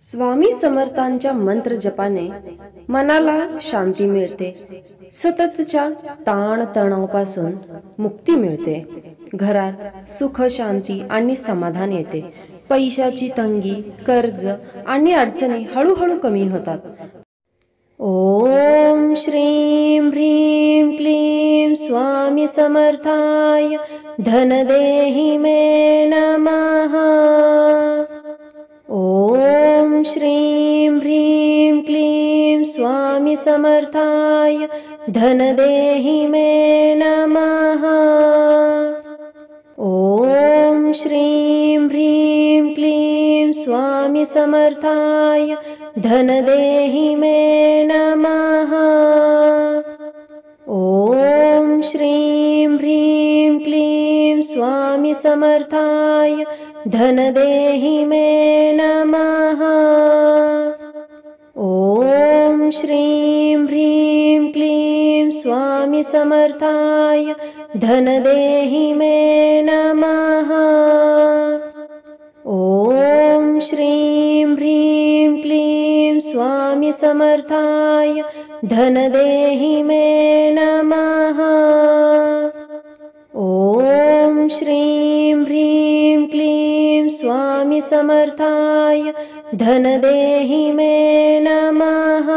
स्वामी समर्थांच्या मंत्र जपाने मनाला शांती मिळते, सततच्या ताण तणावापासून मुक्ती मिळते, घरात सुख शांती आणि समाधान येते, पैशाची तंगी, कर्ज आणि अडचणी हळूहळू कमी होतात। ओम श्रीं ह्रीं क्लीं स्वामी समर्थाय धनदेहि मे नमः। ओम श्रीं ह्रीं क्लीं स्वामी समर्थाय धनदेहि मे नमः। ओम श्रीं ह्रीं क्लीं स्वामी समर्थाय धनदेहि मे नमः। ओम श्रीं ह्रीं क्लीं स्वामी समर्थाय धनदेहि मे नमः। ओम श्रीं ह्रीं क्लीं स्वामी समर्थाय धनदेहि मे नमः। ओम श्रीं ह्रीं क्लीं स्वामी समर्थाय धनदेहि मे नमः। ओम श्रीं ह्रीं क्लीं स्वामी समर्थाय धनदेहि मे नमः। ओम श्रीं ह्रीं क्लीं स्वामी समर्थाय धनदेहि मे नमः।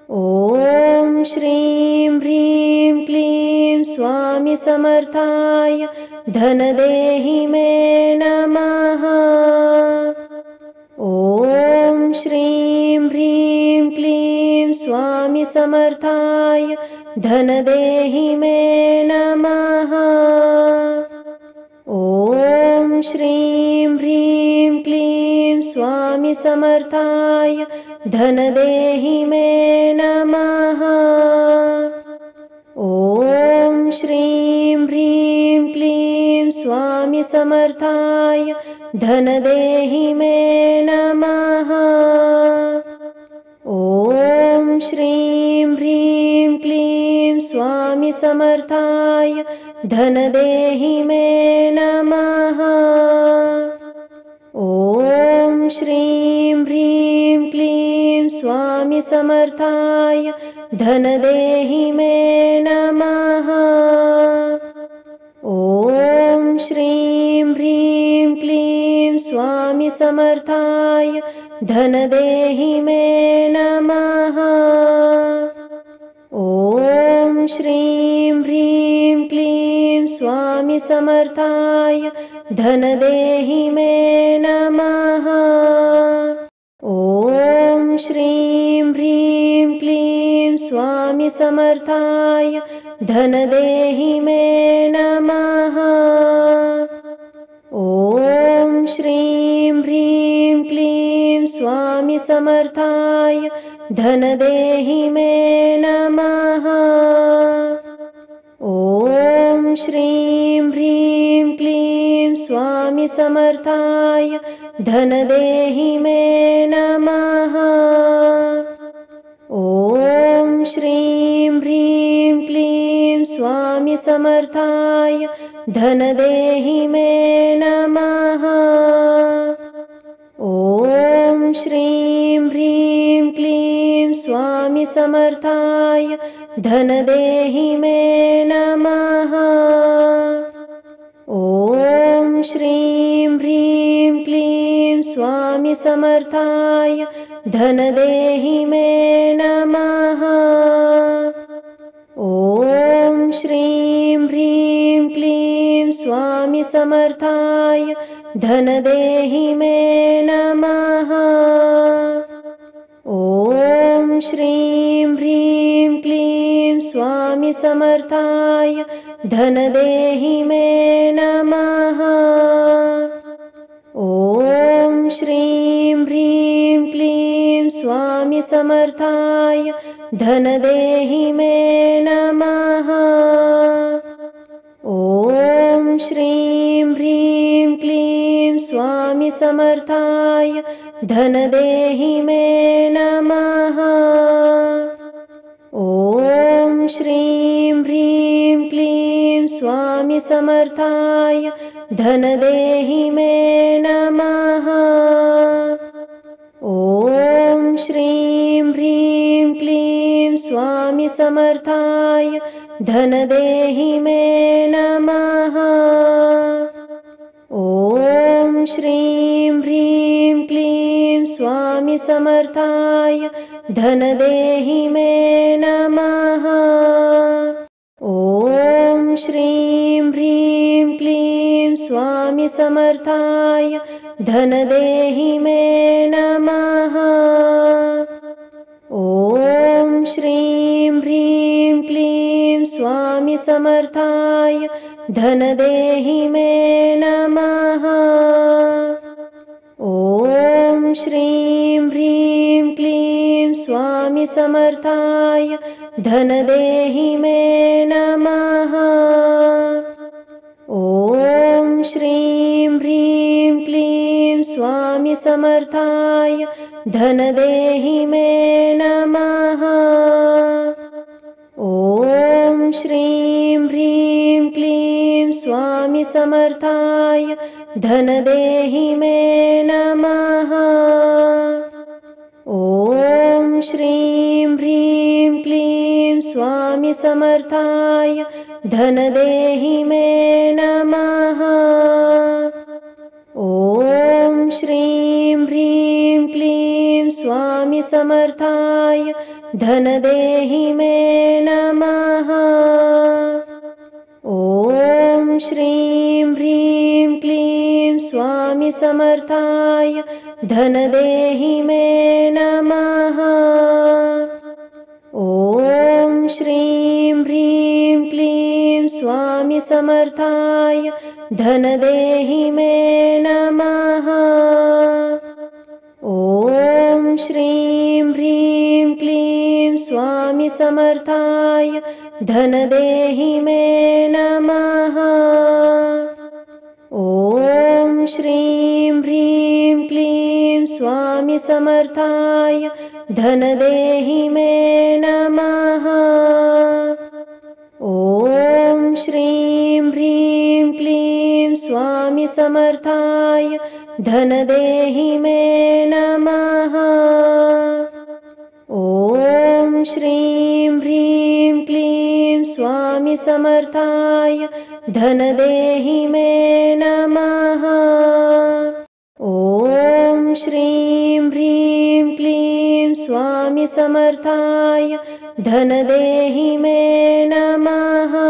ओम श्रीं ह्रीं क्लीं स्वामी समर्थाय धनदेहि मे नमः। ओम श्रीं ह्रीं क्लीं स्वामी समर्थाय धनदेहि मे नमः। ओम श्रीं ह्रीं क्लीं स्वामी समर्थाय धनदेहि मे नमः। ओम श्रीं ह्रीं क्लीं स्वामी समर्थाय धनदेहि मे नमः। ओम श्रीं ह्रीं क्लीं स्वामी समर्थाय धनदेहि मे नमः। ओम श्रीं ह्रीं क्लीं स्वामी समर्थाय धनदेहि मे नमः। ओम श्रीं ह्रीं क्लीं स्वामी समर्थाय धनदेहि मे नमः। ओम श्रीं ह्रीं क्लीं स्वामी समर्थाय धनदेहि मे नमः। ओम श्रीं ह्रीं क्लीं स्वामी समर्थाय धनदेहि मे नमः। ओम श्रीं ह्रीं क्लीं स्वामी समर्थाय धनदेहि मे नमः। ओम श्रीं ह्रीं क्लीं स्वामी समर्थाय धनदेहि मे नमः। ओम श्रीं ह्रीं क्लीं स्वामी समर्थाय धनदेहि मे नमः। ओम श्रीं ह्रीं क्लीं स्वामी समर्थाय धनदेहि मे नमः। ओम श्रीं ह्रीं क्लीं स्वामी समर्थाय धनदेहि मे नमः। ओम श्रीं ह्रीं क्लीं स्वामी समर्थाय धनदेहि मे नमः। ओम श्रीं ह्रीं क्लीं स्वामी समर्थाय धनदेहि मे नमः। ओम श्रीं ह्रीं क्लीं स्वामी समर्थाय धनदेहि मे नमः। ओम श्रीं ह्रीं क्लीं स्वामी समर्थाय धनदेहि मे नमः। ओम श्रीं ह्रीं क्लीं स्वामी समर्थाय धनदेहि मे नमः। ओम श्रीं ह्रीं क्लीं स्वामी समर्थाय धनदेहि मे नमः। ओम श्रीं ह्रीं क्लीं स्वामी समर्थाय धनदेहि मे नमः। ओम श्रीं ह्रीं क्लीं स्वामी समर्थाय धनदेहि मे नमः। ओम श्रीं ह्रीं क्लीं स्वामी समर्थाय धनदेहि मे नमः। समर्थाय धनदेहि मे नमः। ॐ श्रीं ह्रीं क्लीं स्वामी समर्थाय धनदेहि मे नमः। ॐ श्रीं ह्रीं क्लीं स्वामी समर्थाय धनदेहि मे नमः। ॐ श्रीं ह्रीं क्लीं स्वामी समर्थाय धनदेहि मे नमः। ॐ श्रीं ह्रीं क्लीं स्वामी समर्थाय धनदेहि मे नमः। ॐ श्रीं ह्रीं क्लीं स्वामी समर्थाय धनदेहि मे नमः। ॐ श्रीं ह्रीं क्लीं स्वामी समर्थाय धनदेहि मे नमः। ॐ श्रीं ह्रीं क्लीं स्वामी समर्थाय धनदेहि मे नमः। ॐ श्रीं ह्रीं क्लीं स्वामी समर्थाय धनदेहि मे नमः। ॐ श्रीं ह्रीं क्लीं स्वामी समर्थाय धनदेहि मे नमः। ॐ श्रीं ह्रीं क्लीं स्वामी समर्थाय धनदेहि मे नमः। ॐ श्रीं ह्रीं क्लीं स्वामी समर्थाय धनदेहि मे नमः। ॐ श्रीं ह्रीं क्लीं स्वामी समर्थाय धनदेहि मे नमः। ॐ श्रीं ह्रीं क्लीं स्वामी समर्थाय धनदेहि मे नमः। ॐ श्रीं ह्रीं क्लीं स्वामी समर्थाय धनदेहि मे नमः। ॐ श्रीं ह्रीं क्लीं स्वामी समर्थाय धनदेहि मे नमः।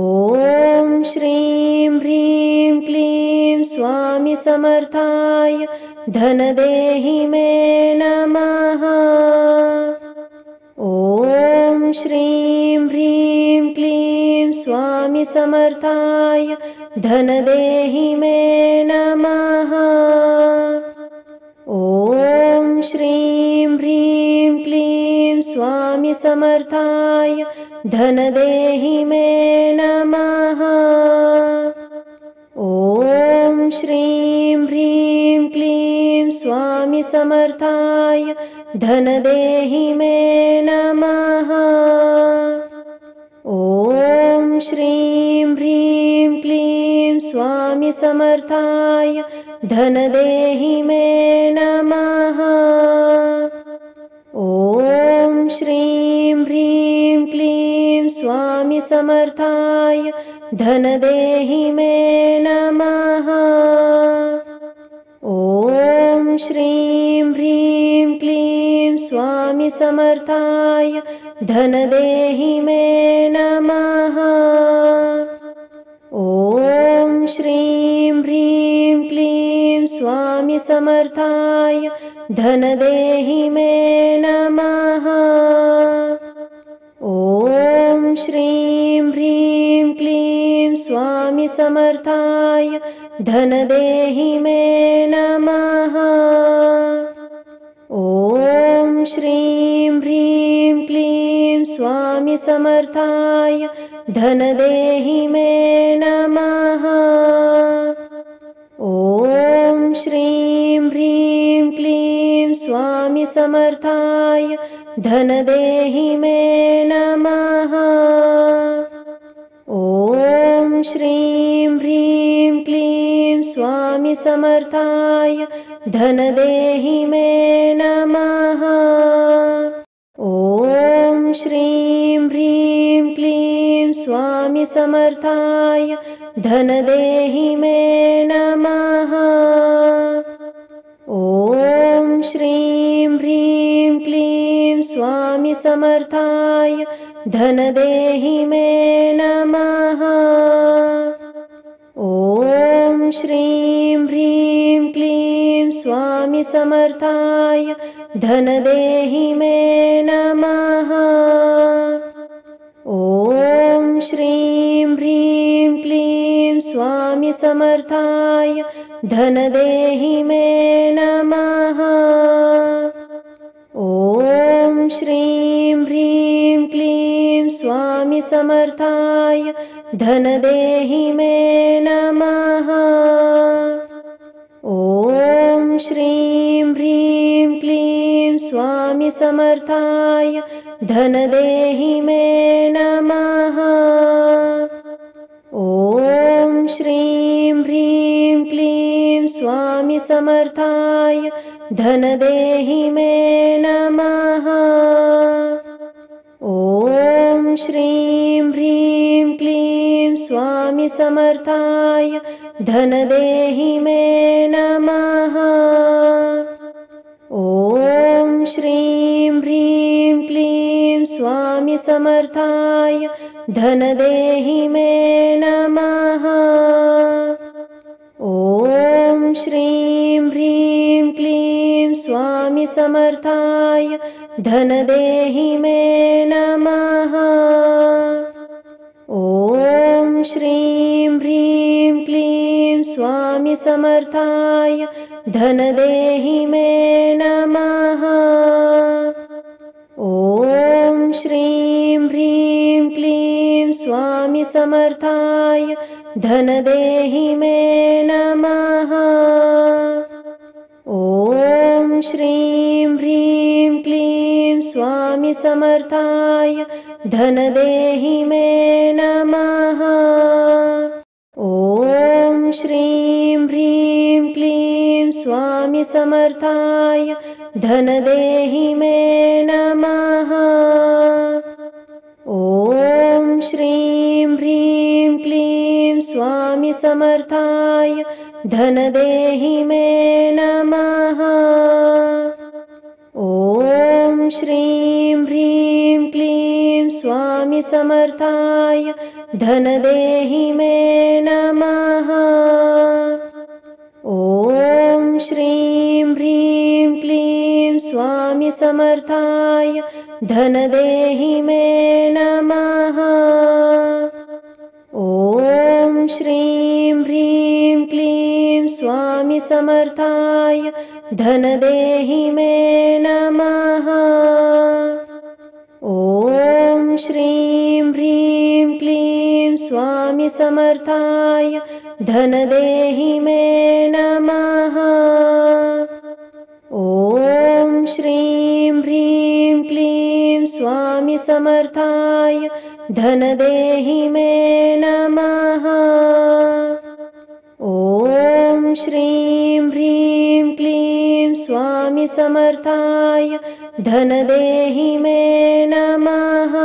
ॐ श्रीं ह्रीं क्लीं स्वामी समर्थाय धनदेहि मे नमः। ॐ श्रीं ह्रीं क्लीं स्वामी समर्थाय धनदेहि मे नमः। ॐ श्रीं ह्रीं क्लीं स्वामी समर्थाय धनदेहि मे नमः। ॐ श्रीं ह्रीं क्लीं स्वामी समर्थाय धनदेहि मे नमः। ॐ श्रीं ह्रीं क्लीं स्वामी समर्थाय धनदेहि मे नमः। ॐ श्रीं ह्रीं क्लीं स्वामी समर्थाय धनदेहि मे नमः। ॐ श्रीं ह्रीं क्लीं स्वामी समर्थाय धनदेहि मे नमः। ॐ श्रीं ह्रीं क्लीं स्वामी समर्थाय धनदेहि मे नमः। ॐ श्रीं ह्रीं क्लीं स्वामी समर्थाय धनदेहि मे नमः। ॐ श्रीं ह्रीं क्लीं स्वामी समर्थाय धनदेहि मे नमः। ॐ श्रीं ह्रीं क्लीं स्वामी समर्थाय धनदेहि मे नमः। ॐ श्रीं ह्रीं क्लीं स्वामी समर्थाय धनदेहि मे नमः। ॐ श्रीं ह्रीं क्लीं स्वामी समर्थाय धनदेहि मे नमः। ॐ श्रीं ह्रीं क्लीं स्वामी समर्थाय धनदेहि मे नमः। ॐ श्रीं ह्रीं क्लीं स्वामी समर्थाय धनदेहि मे नमः। ॐ श्रीं ह्रीं क्लीं स्वामी समर्थाय धनदेहि मे नमः। ॐ श्रीं ह्रीं क्लीं स्वामी समर्थाय धनदेहि मे नमः। ॐ श्रीं ह्रीं क्लीं स्वामी समर्थाय धनदेहि मे नमः। ॐ श्रीं ह्रीं क्लीं स्वामी समर्थाय धनदेहि मे नमः। ॐ श्रीं ह्रीं क्लीं स्वामी समर्थाय धनदेहि मे नमः। ॐ श्रीं ह्रीं क्लीं स्वामी समर्थाय धनदेहि मे नमः। ॐ श्रीं ह्रीं क्लीं स्वामी समर्थाय धनदेहि मे नमः। ॐ श्रीं ह्रीं क्लीं स्वामी समर्थाय धनदेहि मे नमः। ॐ श्रीं ह्रीं क्लीं स्वामी समर्थाय धनदेहि मे नमः। ॐ श्रीं ह्रीं क्लीं स्वामी समर्थाय धनदेहि मे नमः। ॐ श्रीं ह्रीं क्लीं स्वामी समर्थाय धनदेहि मे नमः। ॐ श्रीं ह्रीं क्लीं स्वामी समर्थाय धनदेहि मे नमः। ॐ श्रीं ह्रीं क्लीं स्वामी समर्थाय धनदेहि मे नमः। ॐ श्रीं ह्रीं क्लीं स्वामी समर्थाय धनदेहि मे नमः। ॐ श्रीं ह्रीं क्लीं स्वामी समर्थाय धनदेहि मे नमः। ॐ श्रीं ह्रीं क्लीं स्वामी समर्थाय धनदेहि मे नमः। ॐ श्रीं ह्रीं क्लीं स्वामी समर्थाय धनदेहि मे नमः। ॐ श्रीं ह्रीं क्लीं स्वामी समर्थाय धनदेहि मे नमः।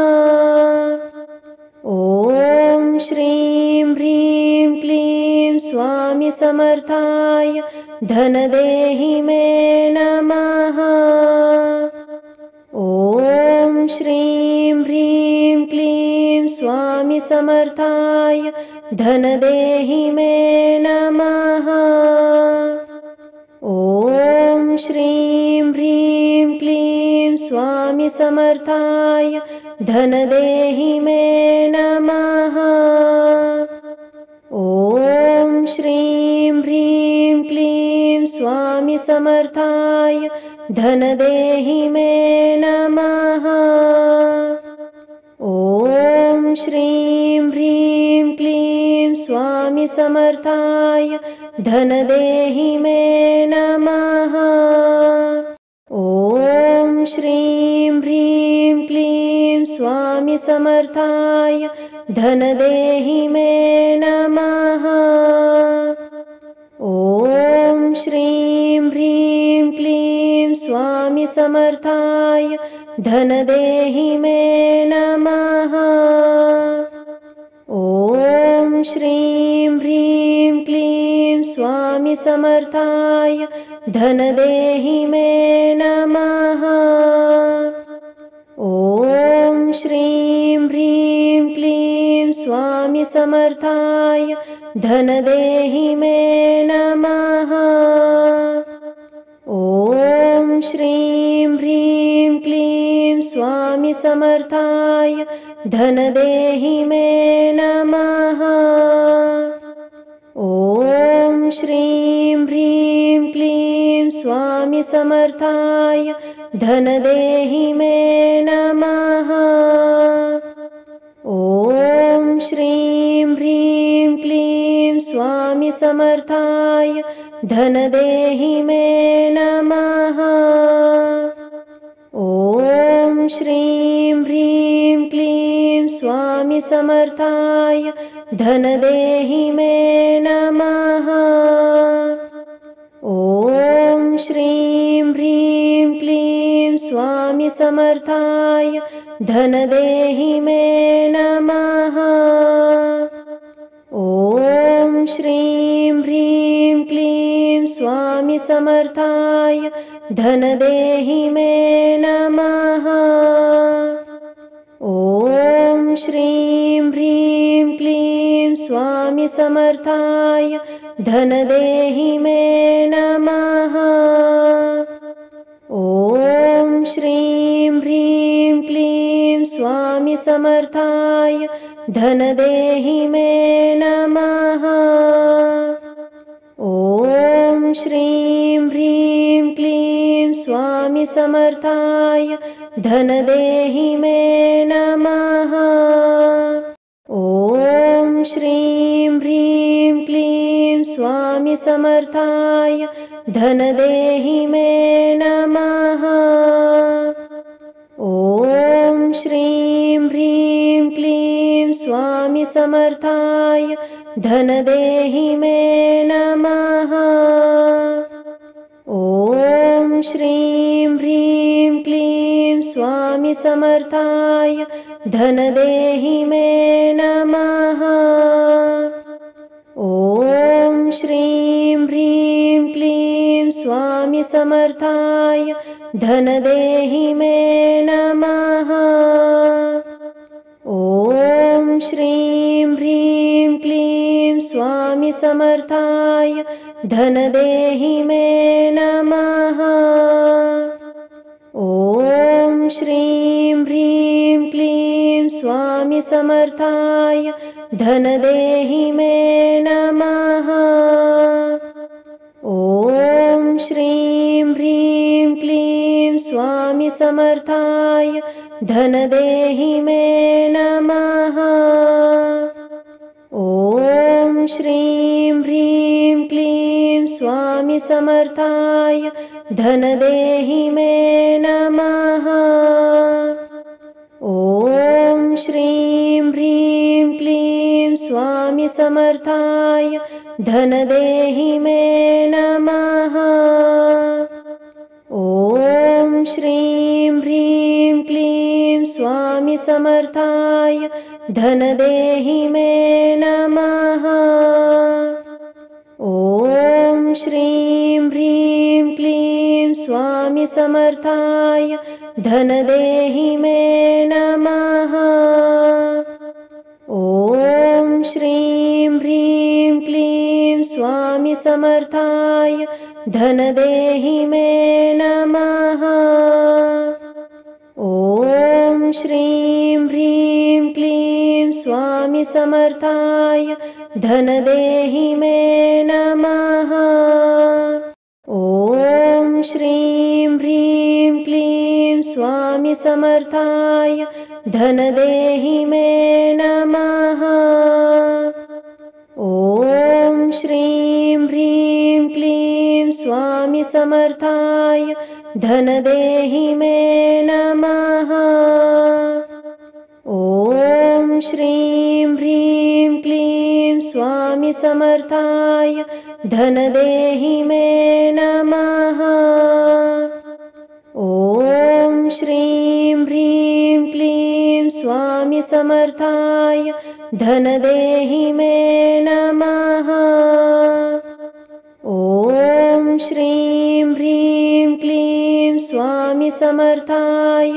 ॐ श्रीं ह्रीं क्लीं स्वामी समर्थाय धनदेहि मे नमः। ॐ श्रीं ह्रीं क्लीं स्वामी समर्थाय धनदेहि मे नमः। ॐ श्रीं ह्रीं क्लीं स्वामी समर्थाय धनदेहि मे नमः। ॐ श्रीं ह्रीं क्लीं स्वामी समर्थाय धनदेहि मे नमः। ॐ श्रीं ह्रीं क्लीं स्वामी समर्थाय धनदेहि मे नमः। ॐ श्रीं ह्रीं क्लीं स्वामी समर्थाय धनदेहि मे नमः। ॐ श्रीं ह्रीं क्लीं स्वामी समर्थाय धनदेहि मे नमः। ॐ श्रीं ह्रीं क्लीं स्वामी समर्थाय धनदेहि मे नमः। ॐ श्रीं ह्रीं क्लीं स्वामी समर्थाय धनदेहि मे नमः। ॐ श्रीं ह्रीं क्लीं स्वामी समर्थाय धनदेहि मे नमः। ॐ श्रीं ह्रीं क्लीं स्वामी समर्थाय धनदेहि मे नमः। ॐ श्रीं ह्रीं क्लीं स्वामी समर्थाय धनदेहि मे नमः। ॐ श्रीं ह्रीं क्लीं स्वामी समर्थाय धनदेहि मे नमः। ॐ श्रीं ह्रीं क्लीं स्वामी समर्थाय धनदेहि मे नमः। ॐ श्रीं ह्रीं क्लीं स्वामी समर्थाय धनदेहि मे नमः। ॐ श्रीं ह्रीं क्लीं स्वामी समर्थाय धनदेहि मे नमः। ॐ श्रीं ह्रीं क्लीं स्वामी समर्थाय धनदेहि मे नमः। ॐ श्रीं ह्रीं क्लीं स्वामी समर्थाय धनदेहि मे नमः। ॐ श्रीं ह्रीं क्लीं स्वामी समर्थाय धनदेहि मे नमः। ॐ श्रीं ह्रीं क्लीं स्वामी समर्थाय धनदेहि मे नमः। ॐ श्रीं ह्रीं क्लीं स्वामी समर्थाय धनदेहि मे नमः। ॐ श्रीं ह्रीं क्लीं स्वामी समर्थाय धनदेहि मे नमः। ॐ श्रीं ह्रीं क्लीं स्वामी समर्थाय धनदेहि मे नमः। ॐ श्रीं ह्रीं क्लीं स्वामी समर्थाय धनदेहि मे नमः। ॐ श्रीं ह्रीं क्लीं स्वामी समर्थाय धनदेहि मे नमः। ॐ श्रीं ह्रीं क्लीं स्वामी समर्थाय धनदेहि मे नमः। ॐ श्रीं ह्रीं क्लीं स्वामी समर्थाय धनदेहि मे नमः। ॐ श्रीं ह्रीं क्लीं स्वामी समर्थाय धनदेहि मे नमः। ॐ श्रीं ह्रीं क्लीं स्वामी समर्थाय धनदेहि मे नमः। ॐ श्रीं ह्रीं क्लीं स्वामी समर्थाय धनदेहि मे नमः। ॐ श्रीं ह्रीं क्लीं स्वामी समर्थाय धनदेहि मे नमः। ॐ श्रीं ह्रीं क्लीं स्वामी समर्थाय धनदेहि मे नमः। ॐ श्रीं ह्रीं क्लीं स्वामी समर्थाय धनदेहि मे नमः। ॐ श्रीं ह्रीं क्लीं स्वामी समर्थाय धनदेहि मे नमः। समर्थाय धनदेहि मे नमः। ॐ श्रीं ह्रीं क्लीं स्वामी समर्थाय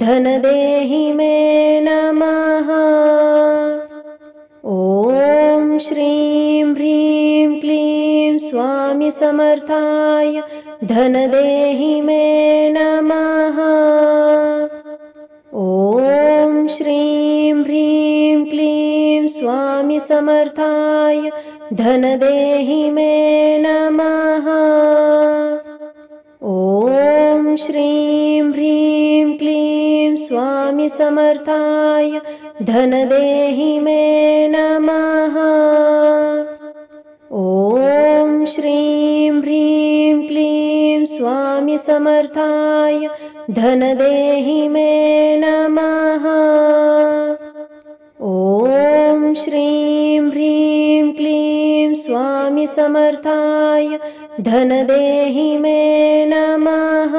धनदेहि मे नमः। ॐ श्रीं ह्रीं क्लीं स्वामी समर्थाय धनदेहि मे नमः। ॐ श्रीं ह्रीं क्लीं स्वामी समर्थाय धनदेहि मे नमः। ॐ श्रीं ह्रीं क्लीं स्वामी समर्थाय धनदेहि मे नमः। ॐ श्रीं ह्रीं क्लीं स्वामी समर्थाय धनदेहि मे नमः। ॐ श्रीं ह्रीं क्लीं स्वामी समर्थाय धनदेहि मे नमः।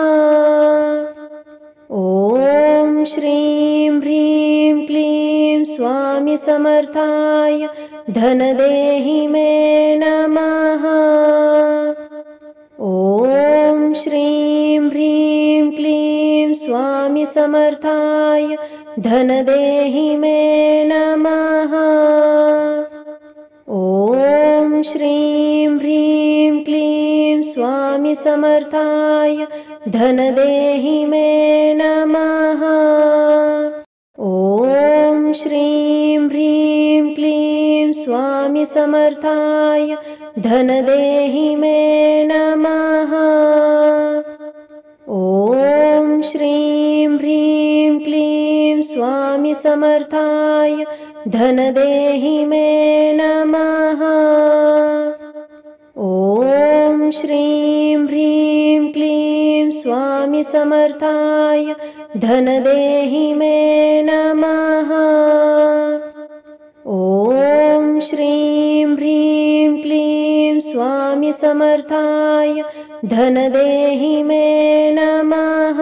ॐ श्रीं ह्रीं क्लीं स्वामी समर्थाय धनदेहि मे नमः। ॐ श्रीं ह्रीं क्लीं स्वामी समर्थाय धनदेहि मे नमः। ॐ श्रीं ह्रीं क्लीं स्वामी समर्थाय धनदेहि मे नमः। ॐ श्रीं ह्रीं क्लीं स्वामी समर्थाय धनदेहि मे नमः। ॐ श्रीं ह्रीं क्लीं स्वामी समर्थाय धनदेहि मे नमः। ॐ श्रीं ह्रीं क्लीं स्वामी समर्थाय धनदेहि मे नमः। ॐ श्रीं ह्रीं क्लीं स्वामी समर्थाय धनदेहि मे नमः।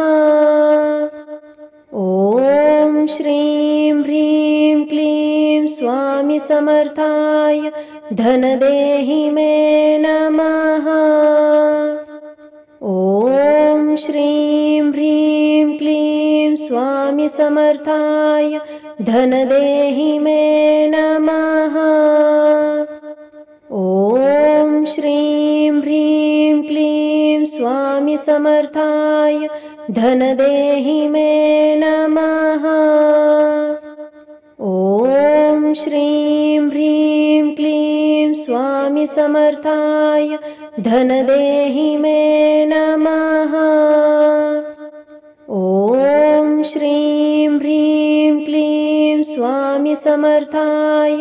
ॐ श्रीं ह्रीं क्लीं स्वामी समर्थाय धनदेहि मे नमः। ॐ श्रीं ह्रीं क्लीं स्वामी समर्थाय धनदेहि मे नमः। ॐ श्रीं ह्रीं क्लीं स्वामी समर्थाय धनदेहि मे नमः। ॐ श्रीं ह्रीं क्लीं स्वामी समर्थाय धनदेहि मे नमः। ॐ श्रीं ह्रीं क्लीं स्वामी समर्थाय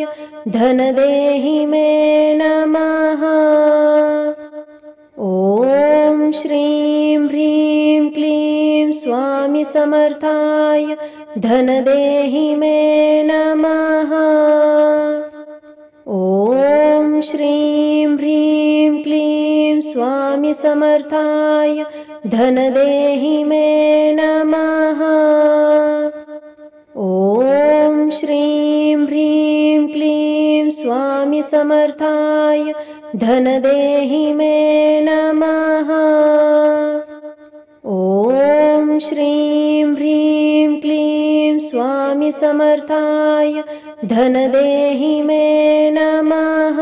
धनदेहि मे नमः। ॐ श्रीं ह्रीं क्लीं स्वामी समर्थाय धनदेहि मे नमः। ॐ श्रीं ह्रीं क्लीं स्वामी समर्थाय धनदेहि मे नमः। ॐ श्रीं ह्रीं क्लीं स्वामी समर्थाय धनदेहि मे नमः। ॐ श्रीं ह्रीं क्लीं स्वामी समर्थाय धनदेहि मे नमः।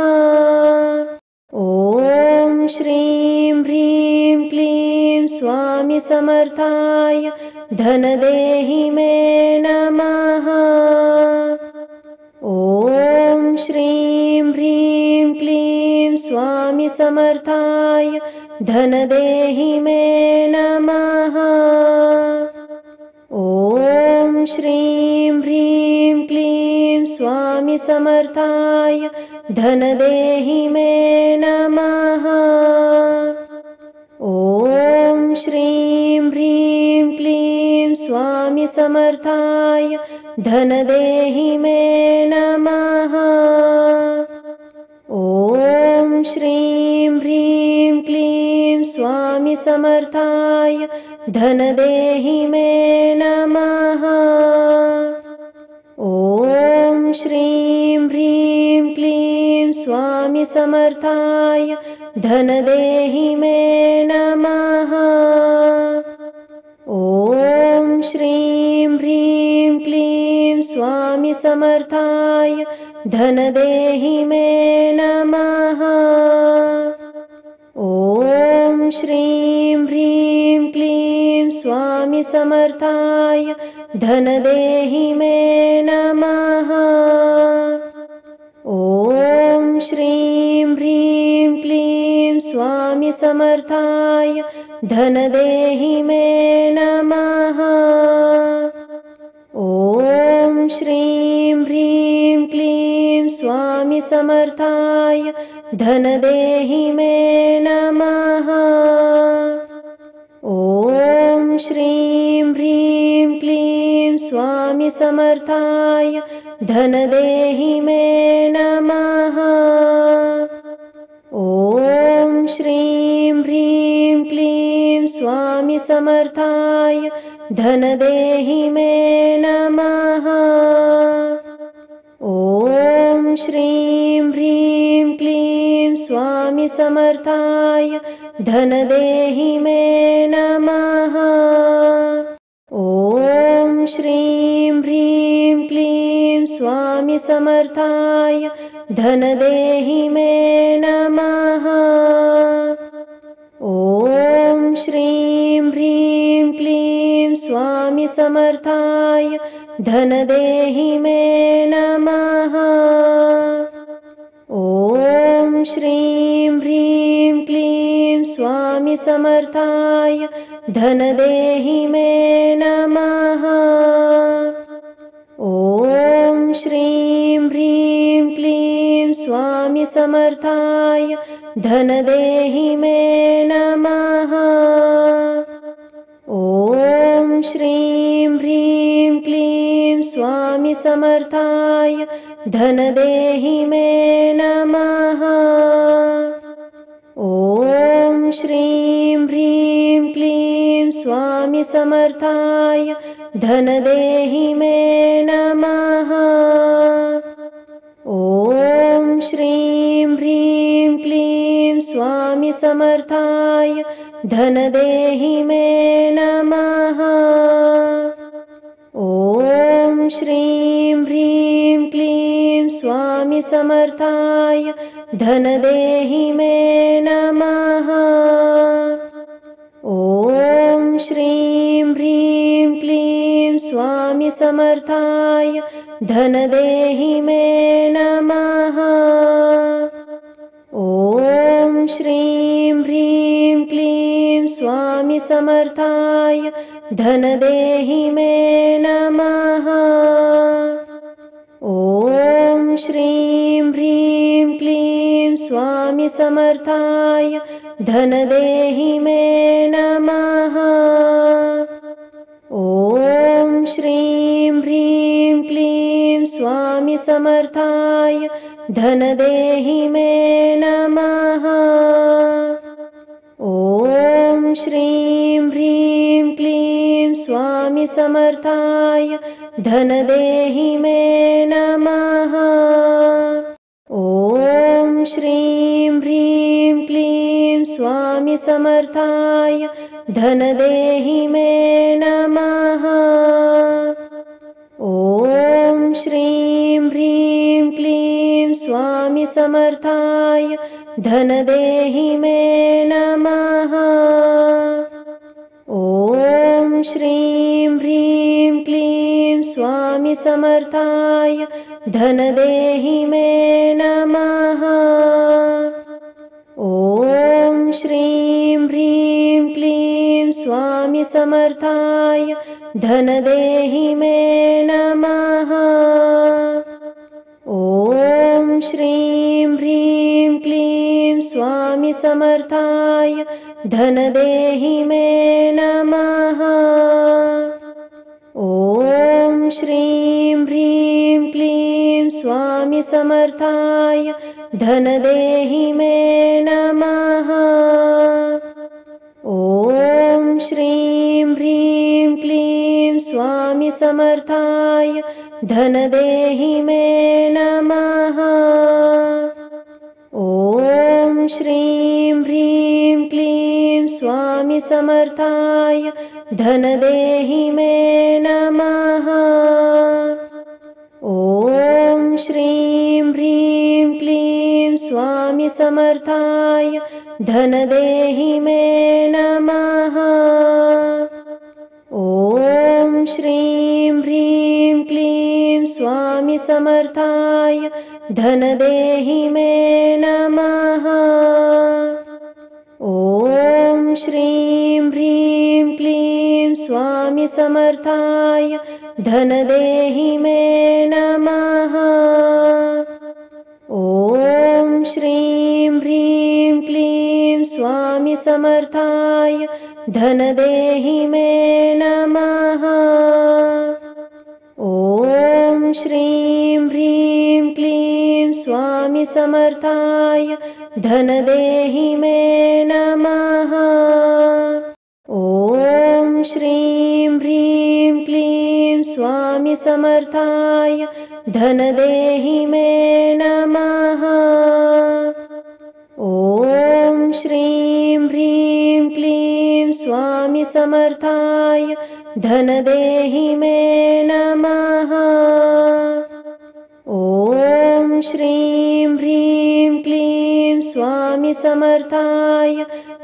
ॐ श्रीं ह्रीं क्लीं स्वामी समर्थाय धनदेहि मे नमः। ॐ श्रीं ह्रीं क्लीं स्वामी समर्थाय धनदेहि मे नमः। ॐ श्रीं ह्रीं क्लीं स्वामी समर्थाय धनदेहि मे नमः। ॐ श्रीं ह्रीं क्लीं स्वामी समर्थाय धनदेहि मे नमः। ॐ श्रीं ह्रीं क्लीं स्वामी समर्थाय धनदेहि मे नमः। ॐ श्रीं ह्रीं क्लीं स्वामी समर्थाय धनदेहि मे नमः। ॐ श्रीं ह्रीं क्लीं स्वामी समर्थाय धनदेहि मे नमः। ॐ श्रीं ह्रीं क्लीं स्वामी समर्थाय धनदेहि मे नमः। ॐ श्रीं ह्रीं क्लीं स्वामी समर्थाय धनदेहि मे नमः। ॐ श्रीं ह्रीं क्लीं स्वामी समर्थाय धनदेहि मे नमः। ॐ श्रीं ह्रीं क्लीं स्वामी समर्थाय धनदेहि मे नमः। ॐ श्रीं ह्रीं क्लीं स्वामी समर्थाय धनदेहि मे नमः। ॐ श्रीं ह्रीं क्लीं स्वामी समर्थाय धनदेहि मे नमः। ॐ श्रीं ह्रीं क्लीं स्वामी समर्थाय धनदेहि मे नमः। ॐ श्रीं ह्रीं क्लीं स्वामी समर्थाय धनदेहि मे नमः। ॐ श्रीं ह्रीं क्लीं स्वामी समर्थाय धनदेहि मे नमः। ॐ श्रीं ह्रीं क्लीं स्वामी समर्थाय धनदेहि मे नमः। ॐ श्रीं ह्रीं क्लीं स्वामी समर्थाय धनदेहि मे नमः। ॐ श्रीं ह्रीं क्लीं स्वामी समर्थाय धनदेहि मे नमः। ॐ श्रीं ह्रीं क्लीं स्वामी समर्थाय धनदेहि मे नमः। ॐ श्रीं ह्रीं क्लीं स्वामी समर्थाय धनदेहि मे नमः। ॐ श्रीं ह्रीं क्लीं स्वामी समर्थाय धनदेहि मे नमः। ॐ श्रीं ह्रीं क्लीं स्वामी समर्थाय धनदेहि मे नमः। ॐ श्रीं ह्रीं क्लीं स्वामी समर्थाय धनदेहि मे नमः। ॐ श्रीं ह्रीं क्लीं स्वामी समर्थाय धनदेहि मे नमः। ॐ श्रीं ह्रीं क्लीं स्वामी समर्थाय धनदेहि मे नमः। ॐ श्रीं ह्रीं क्लीं स्वामी समर्थाय धनदेहि मे नमः। ॐ श्रीं ह्रीं क्लीं स्वामी समर्थाय धनदेहि मे नमः। ॐ श्रीं ह्रीं क्लीं स्वामी समर्थाय धनदेहि मे नमः। ॐ श्रीं ह्रीं क्लीं स्वामी समर्थाय धनदेहि मे नमः। ॐ श्रीं ह्रीं क्लीं स्वामी समर्थाय धनदेहि मे नमः। ॐ श्रीं ह्रीं क्लीं स्वामी समर्थाय धनदेहि मे नमः। ॐ श्रीं ह्रीं क्लीं स्वामी समर्थाय धन देहि मे नमः। ॐ श्रीं ह्रीं क्लीं स्वामी समर्थाय धन देहि मे नमः। ॐ श्रीं ह्रीं क्लीं स्वामी समर्थाय धन देहि मे नमः। ॐ श्रीं ह्रीं क्लीं स्वामी समर्थाय धन देहि मे नमः। ॐ श्रीं ह्रीं क्लीं स्वामी समर्थाय धन देहि मे नमः। ॐ श्रीं ह्रीं क्लीं स्वामी समर्थाय धन देहि मे नमः। ॐ श्रीं ह्रीं क्लीं स्वामी समर्थाय धन देहि मे नमः। ॐ श्रीं ह्रीं क्लीं स्वामी समर्थाय धन देहि मे नमः। ॐ श्रीं ह्रीं क्लीं स्वामी समर्थाय धन देहि मे नमः। ॐ श्रीं ह्रीं क्लीं स्वामी समर्थाय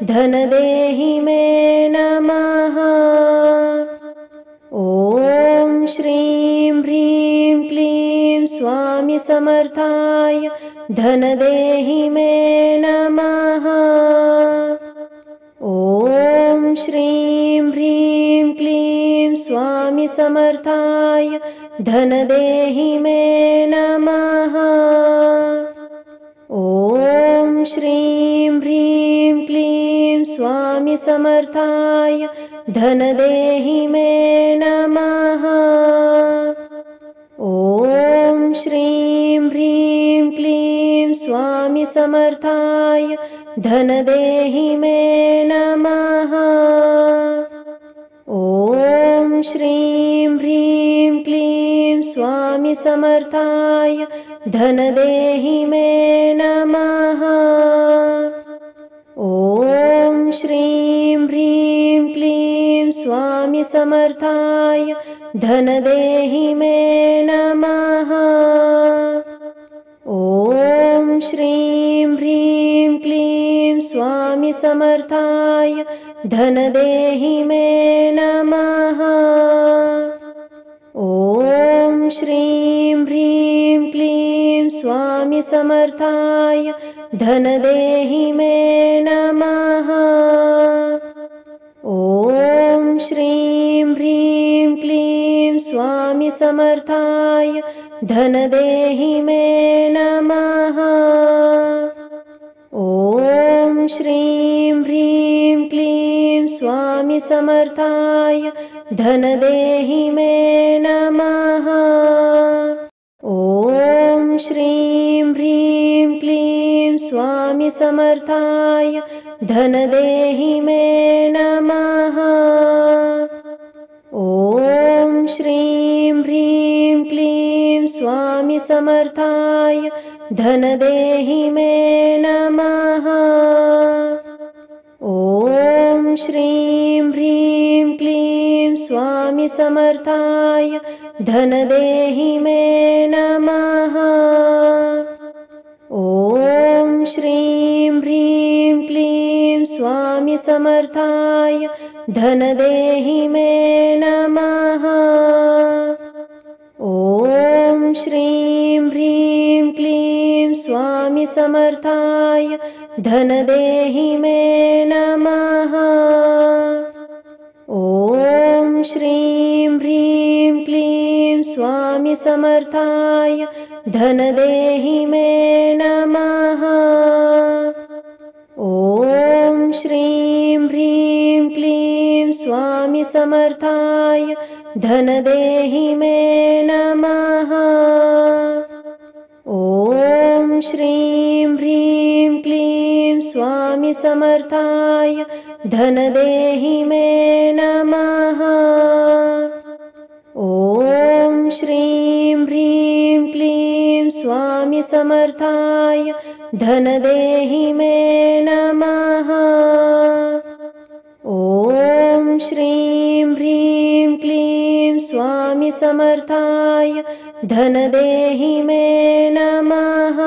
धन देहि मे नमः। ॐ श्रीं ह्रीं क्लीं स्वामी समर्थाय धन देहि मे नमः। ॐ श्रीं ह्रीं क्लीं स्वामी समर्थाय धन देहि मे नमः। ॐ श्रीं ह्रीं क्लीं स्वामी समर्थाय धन देहि मे नमः। ॐ श्रीं ह्रीं क्लीं स्वामी समर्थाय धन देहि मे नमः। ॐ श्रीं ह्रीं क्लीं स्वामी समर्थाय धन देहि मे नमः। ॐ श्रीं ह्रीं क्लीं स्वामी समर्थाय धन देहि मे नमः। ॐ श्रीं ह्रीं क्लीं स्वामी समर्थाय धन देहि मे नमः। ॐ श्रीं ह्रीं क्लीं स्वामी समर्थाय धन देहि मे नमः। ॐ श्रीं ह्रीं क्लीं स्वामी समर्थाय धन देहि मे नमः। ॐ श्रीं ह्रीं क्लीं स्वामी समर्थाय धन देहि मे नमः। ॐ श्रीं ह्रीं क्लीं स्वामी समर्थाय धन देहि मे नमः। ॐ श्रीं ह्रीं क्लीं स्वामी समर्थाय धन देहि मे नमः। ॐ श्रीं ह्रीं क्लीं स्वामी समर्थाय धन देहि मे नमः। ॐ श्रीं ह्रीं क्लीं स्वामी समर्थाय धन देहि मे नमः। ॐ श्रीं ह्रीं क्लीं स्वामी समर्थाय धन देहि मे नमः। ॐ श्रीं ह्रीं क्लीं स्वामी समर्थाय धन देहि मे नमः। ॐ श्रीं ह्रीं क्लीं स्वामी समर्थाय धन देहि मे नमः। ॐ श्रीं ह्रीं क्लीं स्वामी समर्थाय धन देहि मे नमः। ॐ श्रीं समर्थाय धनदेहि मे नमः। ॐ श्रीं ह्रीं क्लीं स्वामी समर्थाय धनदेहि मे नमः।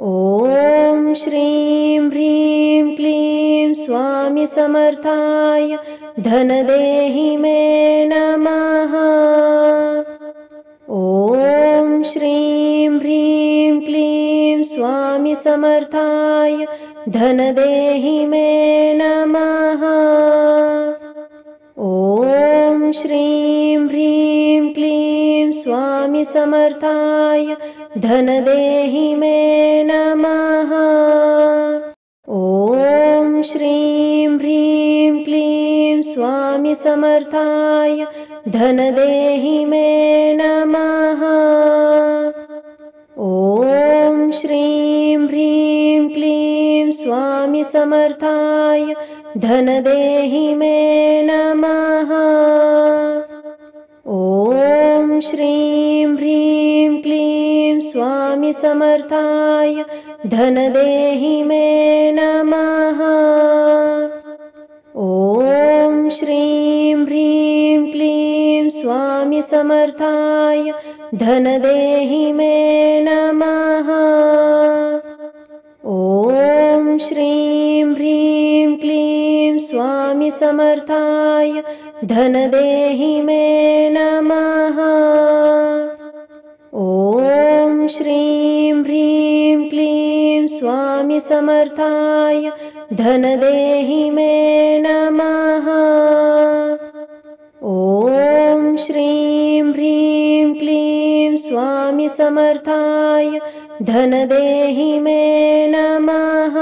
ॐ श्रीं ह्रीं क्लीं स्वामी समर्थाय धनदेहि मे नमः। ॐ श्रीं ह्रीं क्लीं स्वामी समर्थाय धनदेहि मे नमः। ॐ श्रीं ह्रीं क्लीं स्वामी समर्थाय धनदेहि मे नमः। ॐ श्रीं ह्रीं क्लीं स्वामी समर्थाय धनदेहि मे नमः। ॐ श्रीं ह्रीं क्लीं स्वामी समर्थाय धनदेहि मे नमः। ॐ श्रीं ह्रीं क्लीं स्वामी समर्थाय धनदेहि मे नमः। ॐ श्रीं ह्रीं क्लीं स्वामी समर्थाय धनदेहि मे नमः। ॐ श्रीं ह्रीं क्लीं स्वामी समर्थाय धनदेहि मे नमः। ॐ श्रीं ह्रीं क्लीं स्वामी समर्थाय धनदेहि मे नमः। ॐ श्रीं ह्रीं क्लीं स्वामी समर्थाय धनदेहि मे नमः।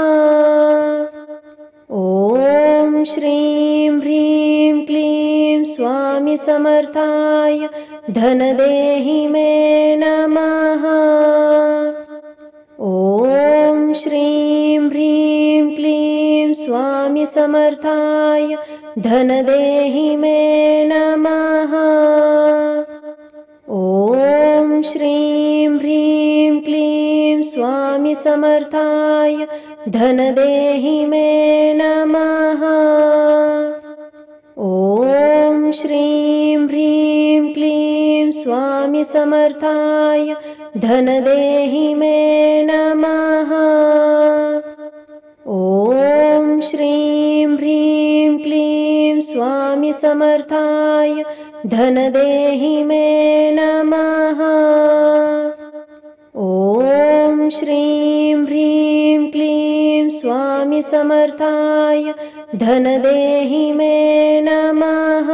ॐ श्रीं ह्रीं क्लीं स्वामी समर्थाय धनदेहि मे नमः। ॐ श्रीं ह्रीं क्लीं स्वामी समर्थाय धनदेहि मे नमः। ॐ श्रीं ह्रीं क्लीं स्वामी समर्थाय धनदेहि मे नमः। ॐ श्रीं ह्रीं क्लीं स्वामी समर्थाय धनदेहि मे नमः। ॐ श्रीं ह्रीं क्लीं स्वामी समर्थाय धनदेहि मे नमः। ॐ श्रीं ह्रीं क्लीं स्वामी समर्थाय धनदेहि मे नमः।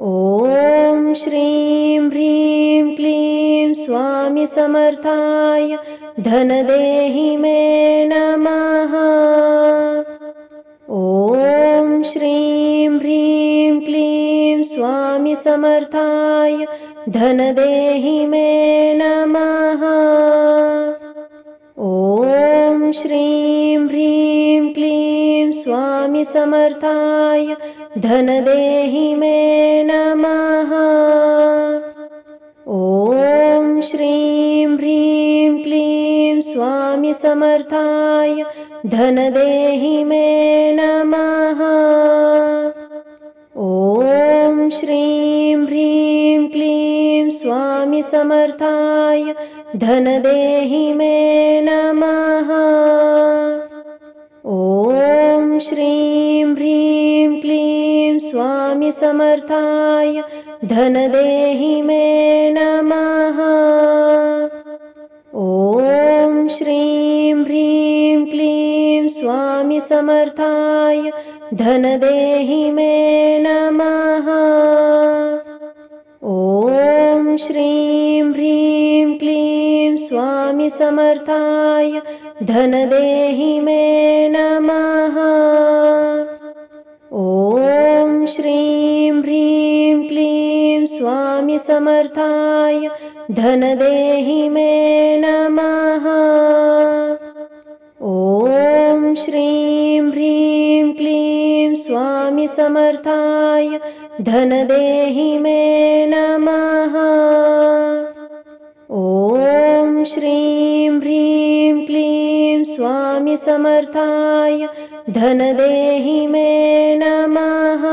ॐ श्रीं ह्रीं क्लीं स्वामी समर्थाय धनदेहि मे नमः। ॐ श्रीं ह्रीं क्लीं स्वामी समर्थाय धनदेहि मे नमः। ॐ श्रीं ह्रीं क्लीं स्वामी समर्थाय धनदेहि मे नमः। ॐ श्रीं ह्रीं क्लीं स्वामी समर्थाय धनदेहि मे नमः। ॐ श्रीं ह्रीं क्लीं स्वामी समर्थाय धनदेहि मे नमः। ॐ श्रीं ह्रीं क्लीं स्वामी समर्थाय धनदेहि मे नमः। ॐ श्रीं ह्रीं क्लीं स्वामी समर्थाय धनदेहि मे नमः। ॐ श्रीं ह्रीं क्लीं स्वामी समर्थाय धनदेहि मे नमः। ॐ श्रीं ह्रीं क्लीं स्वामी समर्थाय धनदेहि मे नमः। ॐ श्रीं ह्रीं क्लीं स्वामी समर्थाय धनदेहि मे नमः। ॐ स्वामी समर्थाय धनदेहि मे नमः।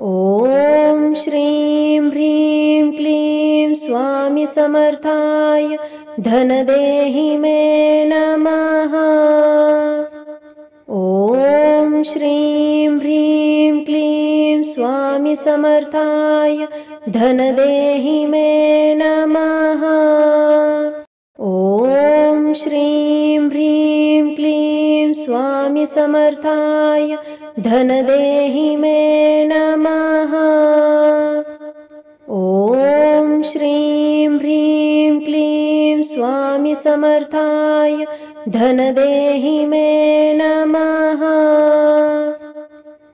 ॐ श्रीं ह्रीं क्लीं स्वामी समर्थाय धनदेहि मे नमः। ॐ श्रीं ह्रीं क्लीं स्वामी समर्थाय धनदेहि मे नमः। ॐ श्रीं ह्रीं क्लीं स्वामी समर्थाय धनदेहि मे नमः। ॐ श्रीं ह्रीं क्लीं स्वामी समर्थाय धनदेहि मे नमः।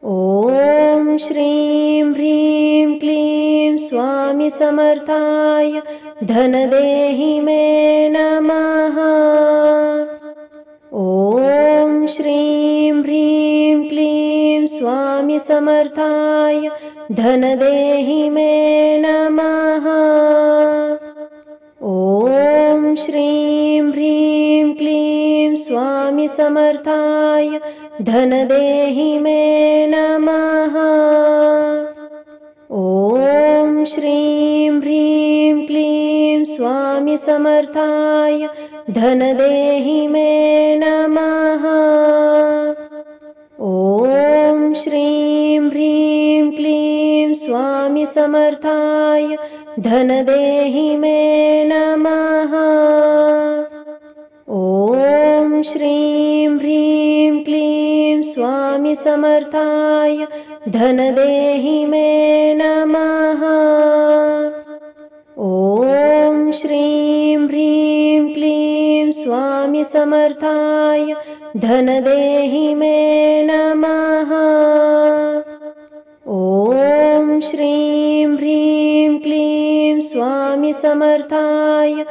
ॐ श्रीं ह्रीं क्लीं स्वामी समर्थाय धनदेहि मे नमः। ॐ श्रीं ह्रीं क्लीं स्वामी समर्थाय धनदेहि मे नमः। ॐ श्रीं ह्रीं क्लीं स्वामी समर्थाय धनदेहि मे नमः। ॐ श्रीं ह्रीं क्लीं स्वामी समर्थाय धनदेहि मे नमः। ॐ श्रीं ह्रीं क्लीं स्वामी समर्थाय धनदेहि मे नमः। ॐ श्रीं ह्रीं क्लीं स्वामी समर्थाय धनदेहि मे नमः। ॐ श्रीं ह्रीं क्लीं स्वामी समर्थाय धनदेहि मे नमः। ॐ श्रीं ह्रीं क्लीं स्वामी समर्थाय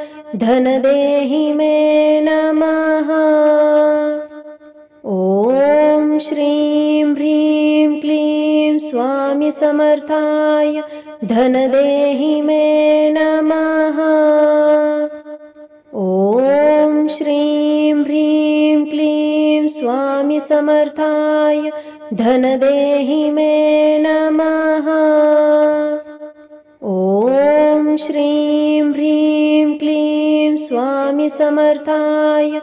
धनदेहि मे नमः। ॐ श्रीं ह्रीं क्लीं स्वामी समर्थाय धनदेहि मे नमः। ॐ श्रीं ह्रीं क्लीं स्वामी समर्थाय धनदेहि मे नमः। ॐ श्रीं ह्रीं क्लीं स्वामी समर्थाय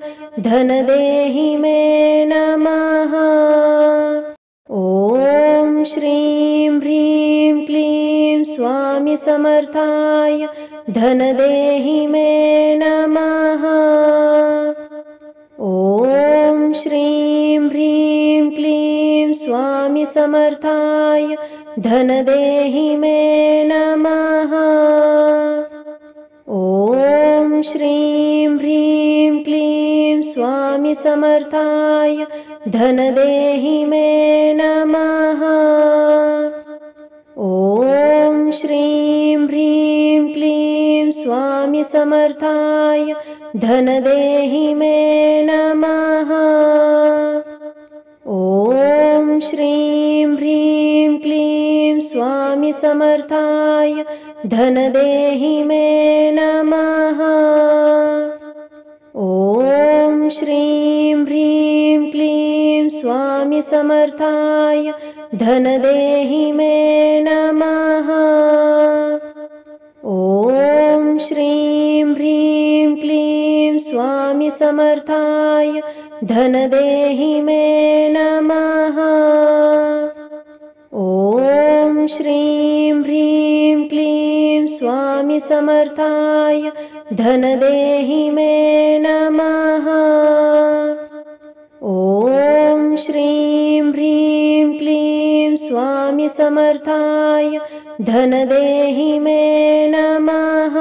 धनदेहि मे नमः। ॐ श्रीं ह्रीं क्लीं स्वामी समर्थाय धनदेहि मे नमः। ॐ श्रीं ह्रीं क्लीं स्वामी समर्थाय धनदेहि मे नमः। ॐ श्रीं ह्रीं क्लीं स्वामी समर्थाय धनदेहि मे नमः। ॐ श्रीं ह्रीं क्लीं स्वामी समर्थाय धनदेहि मे नमः। ॐ श्रीं ह्रीं क्लीं स्वामी समर्थाय धनदेहि मे नमः। ॐ श्रीं ह्रीं क्लीं स्वामी समर्थाय धनदेहि मे नमः। ॐ श्रीं ह्रीं क्लीं स्वामी समर्थाय धनदेहि मे नमः। ॐ श्रीं ह्रीं क्लीं स्वामी समर्थाय धनदेहि मे नमः। ॐ श्रीं ह्रीं क्लीं स्वामी समर्थाय धनदेहि मे नमः।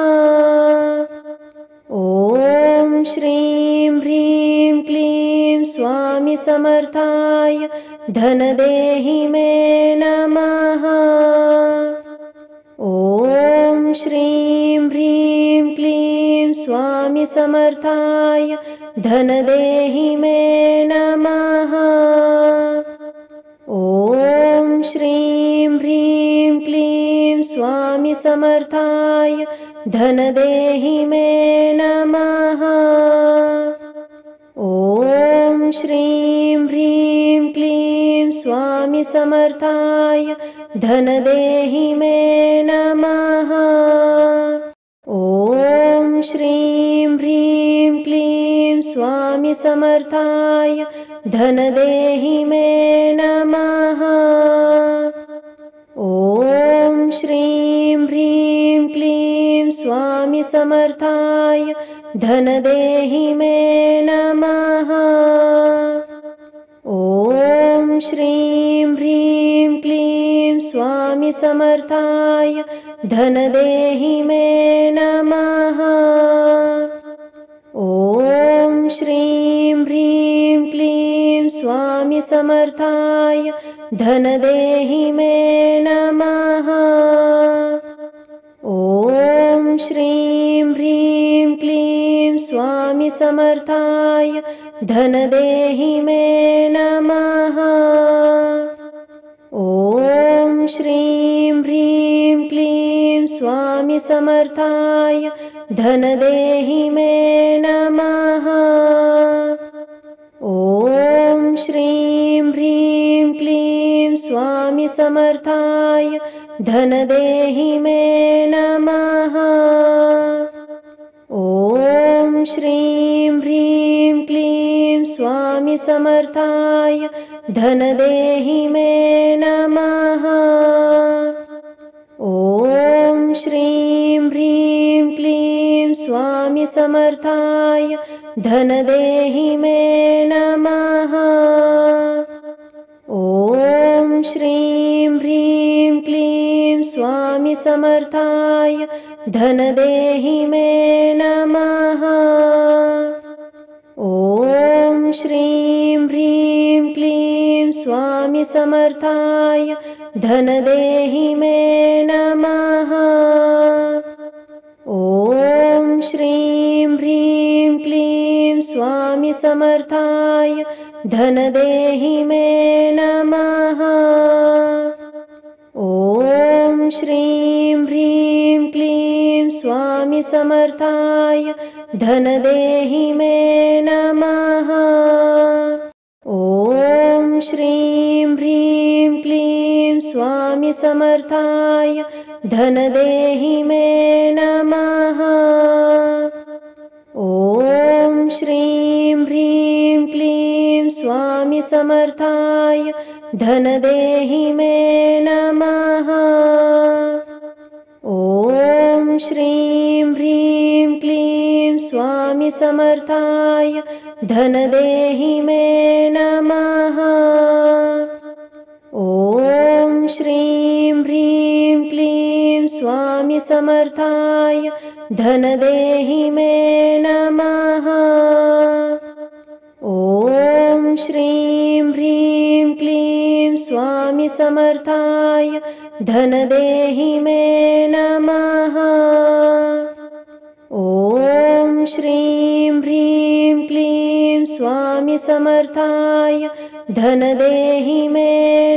ॐ श्रीं ह्रीं क्लीं स्वामी समर्थाय धनदेहि मे नमः। ॐ श्रीं ह्रीं क्लीं स्वामी समर्थाय धनदेहि मे नमः। ॐ श्रीं ह्रीं क्लीं स्वामी समर्थाय धनदेहि मे नमः। श्रीं ह्रीं क्लीं स्वामी समर्थाय धनदेहि मे नमः। ॐ श्रीं ह्रीं क्लीं स्वामी समर्थाय धनदेहि मे नमः। ॐ श्रीं ह्रीं क्लीं स्वामी समर्थाय धनदेहि मे नमः। ॐ श्रीं ह्रीं क्लीं स्वामी समर्थाय धनदेहि मे नमः। ॐ श्रीं ह्रीं क्लीं स्वामी समर्थाय धनदेहि मे नमः। ॐ श्रीं ह्रीं क्लीं स्वामी समर्थाय धनदेहि मे नमः। ॐ श्रीं ह्रीं क्लीं स्वामी समर्थाय धनदेहि मे नमः। ॐ श्रीं ह्रीं क्लीं स्वामी समर्थाय धनदेहि मे नमः। ॐ श्रीं ह्रीं क्लीं स्वामी समर्थाय धनदेहि मे नमः। ॐ श्रीं ह्रीं क्लीं स्वामी समर्थाय धनदेहि मे नमः। ॐ श्रीं ह्रीं क्लीं स्वामी समर्थाय धनदेहि मे नमः। ॐ श्रीं ह्रीं क्लीं स्वामी समर्थाय धनदेहि मे नमः। ॐ श्रीं ह्रीं क्लीं स्वामी समर्थाय धनदेहि मे नमः। ॐ श्रीं ह्रीं क्लीं स्वामी समर्थाय धनदेहि मे नमः। ॐ श्रीं ह्रीं क्लीं स्वामी समर्थाय धनदेहि मे नमः। ॐ श्रीं ह्रीं क्लीं स्वामी समर्थाय धनदेहि मे नमः। ॐ श्रीं ह्रीं क्लीं स्वामी समर्थाय धनदेहि मे नमः। ॐ श्रीं ह्रीं क्लीं स्वामी समर्थाय धनदेहि मे नमः। ॐ श्रीं ह्रीं क्लीं स्वामी समर्थाय धनदेहि मे नमः। ॐ श्रीं ह्रीं क्लीं स्वामी समर्थाय धनदेहि मे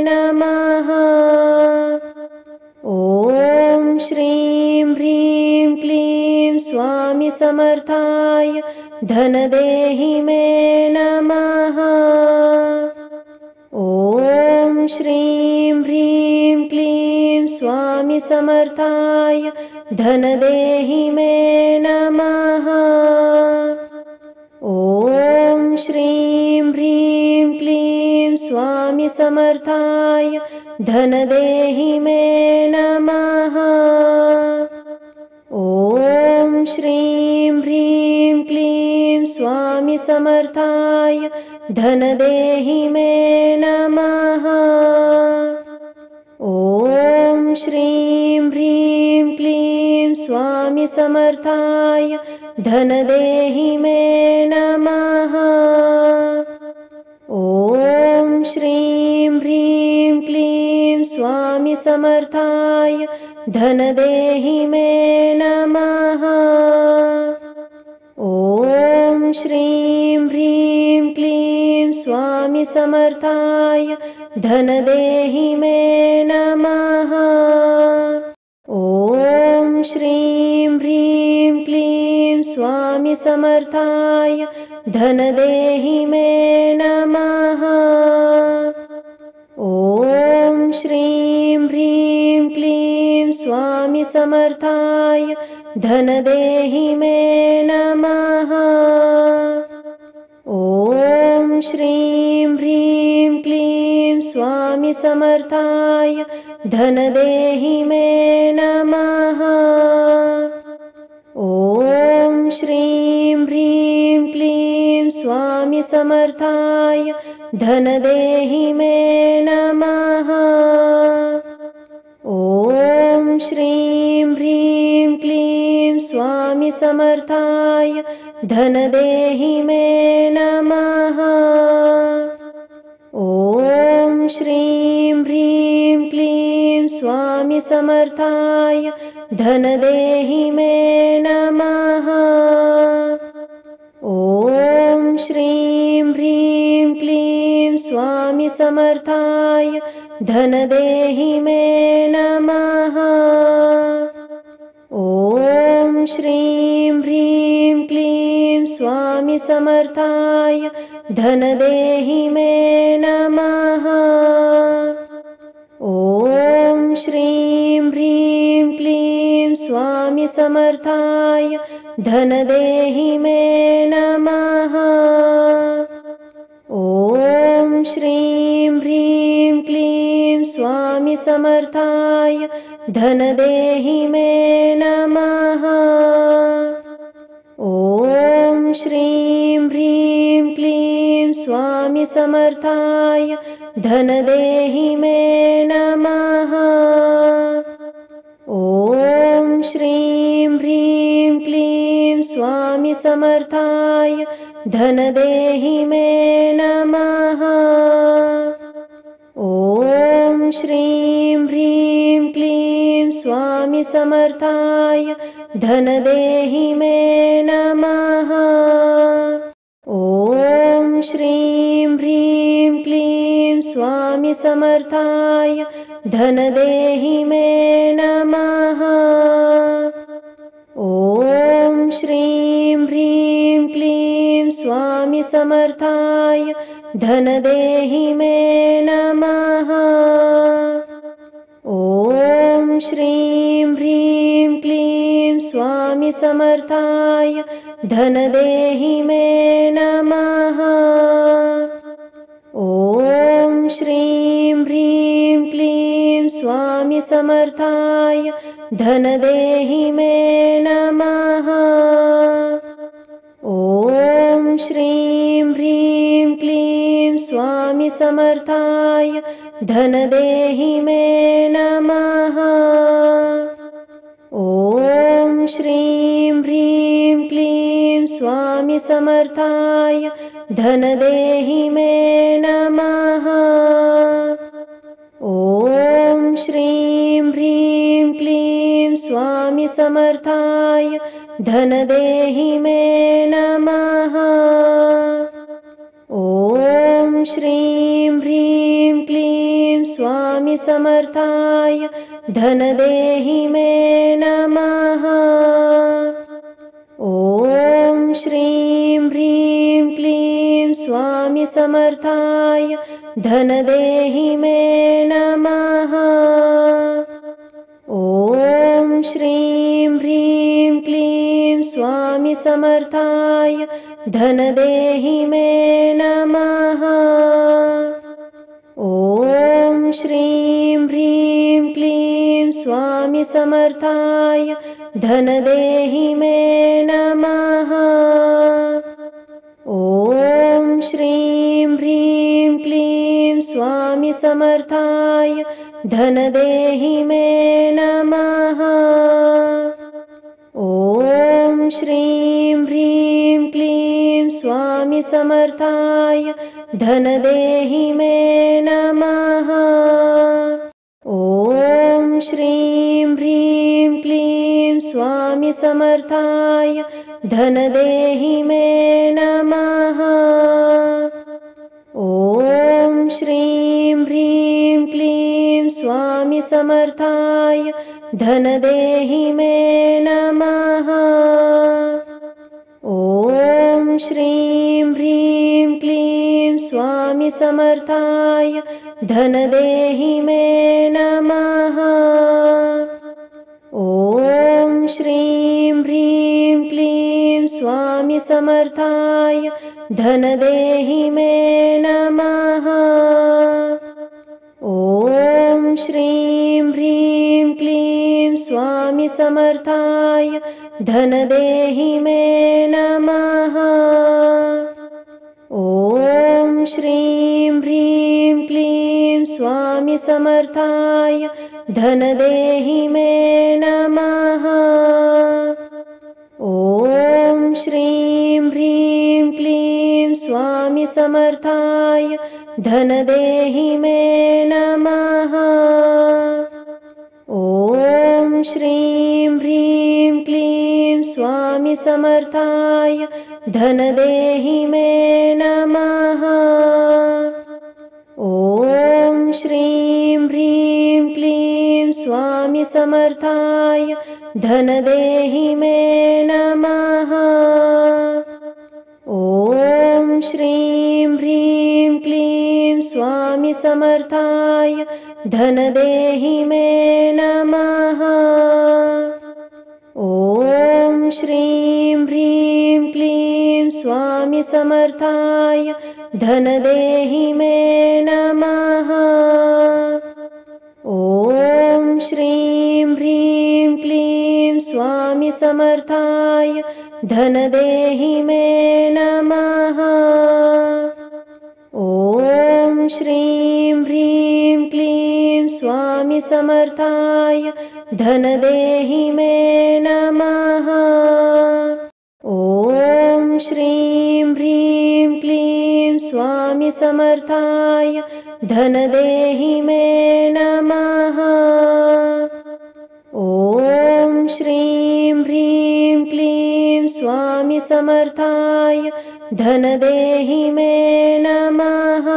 नमः। ॐ श्रीं ह्रीं क्लीं स्वामी समर्थाय धनदेहि मे नमः। ॐ श्रीं ह्रीं क्लीं स्वामी समर्थाय धनदेहि मे नमः। ॐ श्रीं ह्रीं क्लीं स्वामी समर्थाय धनदेहि मे नमः। ॐ श्रीं ह्रीं क्लीं स्वामी समर्थाय धनदेहि मे नमः। ॐ श्रीं ह्रीं क्लीं स्वामी समर्थाय धनदेहि मे नमः। ॐ श्रीं ह्रीं क्लीं स्वामी समर्थाय धनदेहि मे नमः। ॐ श्रीं ह्रीं क्लीं स्वामी समर्थाय धनदेहि मे नमः। ॐ श्रीं ह्रीं क्लीं स्वामी समर्थाय धनदेहि मे नमः। ॐ श्रीं ह्रीं क्लीं स्वामी समर्थाय धनदेहि मे नमः। ॐ श्रीं ह्रीं क्लीं स्वामी समर्थाय धनदेहि मे नमः। ॐ श्रीं ह्रीं क्लीं स्वामी समर्थाय धनदेहि मे नमः। ॐ श्रीं ह्रीं क्लीं स्वामी समर्थाय धनदेहि मे नमः। ॐ श्रीं ह्रीं क्लीं स्वामी समर्थाय धनदेहि मे नमः। ॐ श्रीं ह्रीं क्लीं स्वामी समर्थाय धनदेहि मे नमः। ॐ श्रीं ह्रीं क्लीं स्वामी समर्थाय धनदेहि मे नमः। ॐ श्रीं ह्रीं क्लीं स्वामी समर्थाय धनदेहि मे नमः। ॐ श्रीं ह्रीं क्लीं स्वामी समर्थाय धनदेहि मे नमः। ॐ श्रीं ह्रीं क्लीं स्वामी समर्थाय धनदेहि मे नमः। ॐ श्रीं ह्रीं क्लीं स्वामी समर्थाय धनदेहि मे नमः। ॐ श्रीं ह्रीं क्लीं स्वामी समर्थाय धनदेहि मे नमः। ॐ श्रीं ह्रीं क्लीं स्वामी समर्थाय धनदेहि मे नमः। ॐ श्रीं ह्रीं क्लीं स्वामी समर्थाय धनदेहि मे नमः। ॐ श्रीं ह्रीं क्लीं स्वामी समर्थाय धनदेहि मे नमः। ॐ श्रीं ह्रीं क्लीं स्वामी समर्थाय धनदेहि मे नमः। ॐ श्रीं ह्रीं क्लीं स्वामी समर्थाय धनदेहि मे नमः। ॐ श्रीं ह्रीं क्लीं स्वामी समर्थाय धनदेहि मे नमः। ॐ श्रीं ह्रीं क्लीं स्वामी समर्थाय धनदेहि मे नमः। ॐ श्रीं ह्रीं क्लीं स्वामी समर्थाय धनदेहि मे नमः। ॐ श्रीं ह्रीं क्लीं स्वामी समर्थाय धनदेहि मे नमः। ॐ श्रीं ह्रीं क्लीं स्वामी समर्थाय धनदेहि मे नमः। ॐ श्रीं ह्रीं क्लीं स्वामी समर्थाय धनदेहि मे नमः। ॐ श्रीं ह्रीं क्लीं स्वामी समर्थाय धनदेहि मे नमः। ॐ श्रीं ह्रीं क्लीं स्वामी समर्थाय धनदेहि मे नमः। ॐ श्रीं ह्रीं क्लीं स्वामी समर्थाय धनदेहि मे नमः। ॐ श्रीं ह्रीं क्लीं स्वामी समर्थाय धनदेहि मे नमः। ॐ श्रीं स्वामी समर्थाय धनदेहि मे नमः। ॐ श्रीं ह्रीं क्लीं स्वामी समर्थाय धनदेहि मे नमः। ॐ श्रीं ह्रीं क्लीं स्वामी समर्थाय धनदेहि मे नमः। ॐ श्रीं ह्रीं क्लीं स्वामी समर्थाय धनदेहि मे नमः। ॐ श्रीं ह्रीं क्लीं स्वामी समर्थाय धनदेहि मे नमः। ॐ श्रीं ह्रीं क्लीं स्वामी समर्थाय धनदेहि मे नमः। ॐ श्रीं ह्रीं क्लीं स्वामी समर्थाय धनदेहि मे नमः। ॐ श्रीं ह्रीं क्लीं स्वामी समर्थाय धनदेहि मे नमः। ॐ श्रीं ह्रीं क्लीं स्वामी समर्थाय धनदेहि मे नमः। ॐ श्रीं ह्रीं क्लीं स्वामी समर्थाय धनदेहि मे नमः। ॐ श्रीं ह्रीं क्लीं स्वामी समर्थाय धनदेहि मे नमः। ॐ श्रीं ह्रीं क्लीं स्वामी समर्थाय धनदेहि मे नमः। ॐ श्रीं ह्रीं क्लीं स्वामी समर्थाय धनदेहि मे नमः।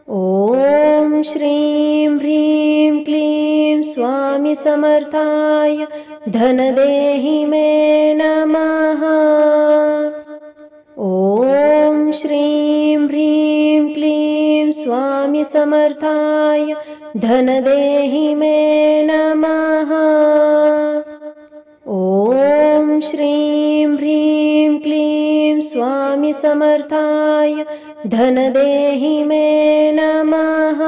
ॐ श्रीं ह्रीं क्लीं स्वामी समर्थाय धनदेहि मे नमः। ॐ श्रीं ह्रीं क्लीं स्वामी समर्थाय धनदेहि मे नमः। ॐ श्रीं ह्रीं क्लीं स्वामी समर्थाय धनदेहि मे नमः।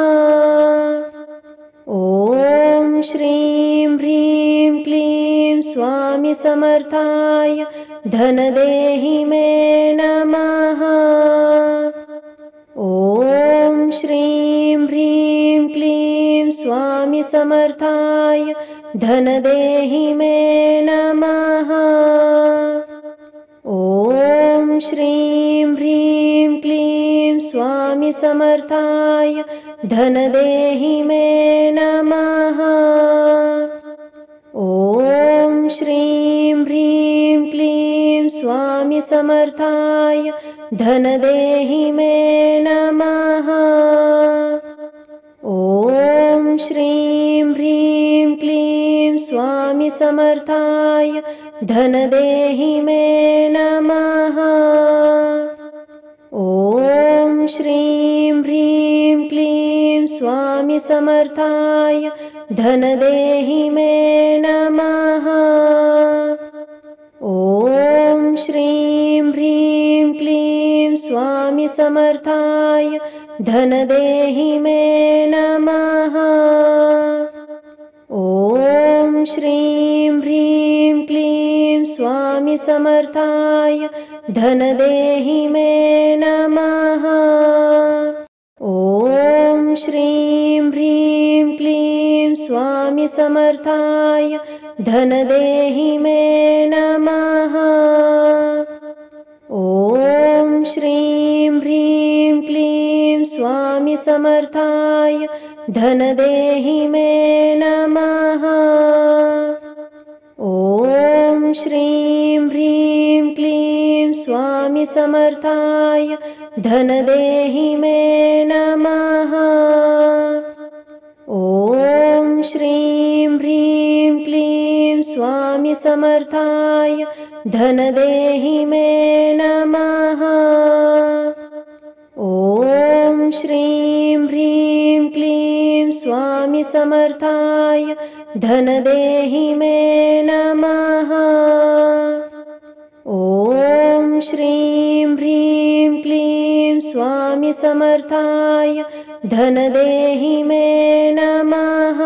ॐ श्रीं ह्रीं क्लीं स्वामी समर्थाय धनदेहि मे नमः। ॐ श्रीं ह्रीं क्लीं स्वामी समर्थाय धनदेहि मे नमः। ॐ श्रीं ह्रीं क्लीं स्वामी समर्थाय धनदेहि मे नमः। ॐ श्रीं ह्रीं क्लीं स्वामी समर्थाय धनदेहि मे नमः। ॐ श्रीं ह्रीं क्लीं स्वामी समर्थाय धनदेहि मे नमः। ॐ श्रीं ह्रीं क्लीं स्वामी समर्थाय धनदेहि मे नमः। ॐ श्रीं ह्रीं क्लीं स्वामी समर्थाय धनदेहि मे नमः। ॐ श्रीं ह्रीं क्लीं स्वामी समर्थाय धनदेहि मे नमः। ॐ श्रीं ह्रीं क्लीं स्वामी समर्थाय धनदेहि मे नमः। ॐ श्रीं ह्रीं क्लीं स्वामी समर्थाय धनदेहि मे नमः। ॐ श्रीं ह्रीं क्लीं स्वामी समर्थाय धनदेहि मे नमः। ॐ श्रीं ह्रीं क्लीं स्वामी समर्थाय धनदेहि मे नमः। ॐ श्रीं ह्रीं क्लीं स्वामी समर्थाय धनदेहि मे नमः। ॐ श्रीं ह्रीं क्लीं स्वामी समर्थाय धनदेहि मे नमः।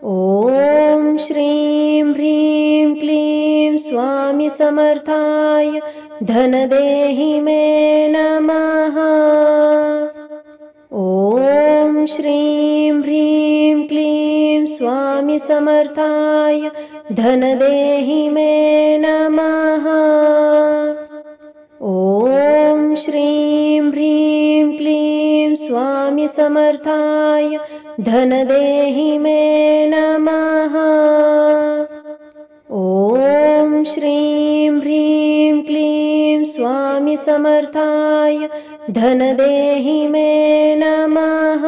ॐ श्रीं ह्रीं क्लीं स्वामी समर्थाय धनदेहि मे नमः। ॐ श्रीं ह्रीं क्लीं स्वामी समर्थाय धनदेहि मे नमः। ॐ श्रीं ह्रीं क्लीं स्वामी समर्थाय धनदेहि मे नमः। ॐ श्रीं ह्रीं क्लीं स्वामी समर्थाय धनदेहि मे नमः।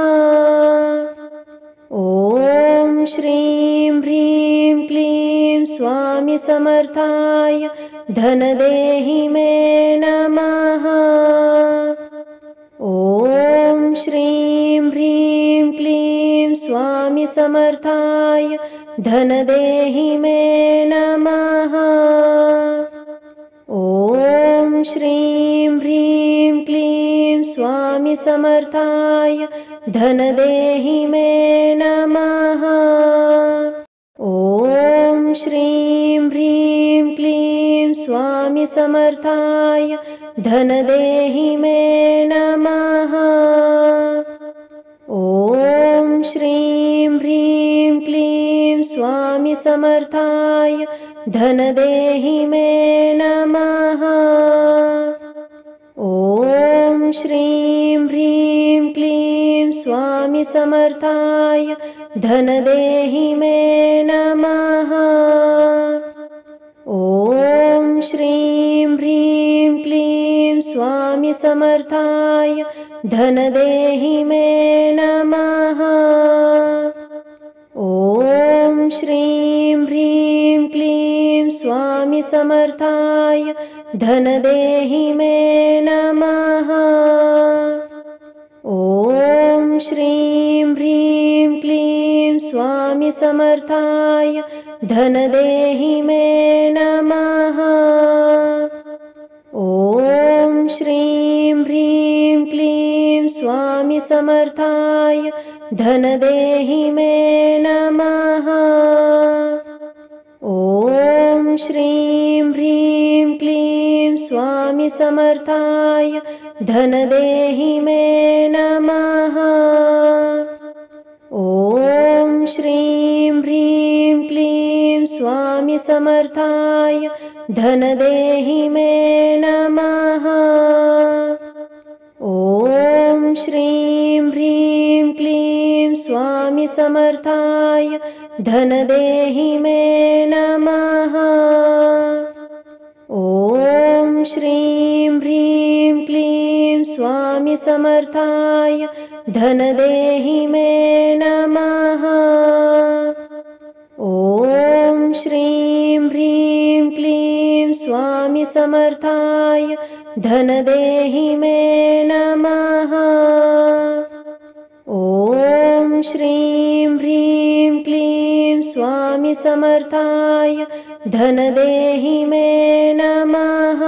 ॐ श्रीं ह्रीं क्लीं स्वामी समर्थाय धनदेहि मे नमः। ॐ श्रीं ह्रीं क्लीं स्वामी समर्थाय धनदेहि मे नमः। ॐ श्रीं ह्रीं क्लीं स्वामी समर्थाय धनदेहि मे नमः। ॐ श्रीं ह्रीं क्लीं स्वामी समर्थाय धनदेहि मे नमः। ॐ श्रीं ह्रीं क्लीं स्वामी समर्थाय धनदेहि मे नमः। ॐ श्रीं ह्रीं क्लीं स्वामी समर्थाय धनदेहि मे नमः। ॐ श्रीं ह्रीं क्लीं स्वामी समर्थाय धनदेहि मे नमः। ॐ श्रीं ह्रीं क्लीं स्वामी समर्थाय धनदेहि मे नमः। ॐ श्रीं ह्रीं क्लीं स्वामी समर्थाय धनदेहि मे नमः। ॐ श्रीं ह्रीं क्लीं स्वामी समर्थाय धनदेहि मे नमः। ॐ श्रीं ह्रीं क्लीं स्वामी समर्थाय धनदेहि मे नमः। ॐ श्रीं ह्रीं क्लीं स्वामी समर्थाय धनदेहि मे नमः। ॐ श्रीं ह्रीं क्लीं स्वामी समर्थाय धनदेहि मे नमः। ॐ श्रीं ह्रीं क्लीं स्वामी समर्थाय धनदेहि मे नमः। ॐ श्रीं ह्रीं क्लीं स्वामी समर्थाय धनदेहि मे नमः। ॐ श्रीं ह्रीं क्लीं स्वामी समर्थाय धनदेहि मे नमः।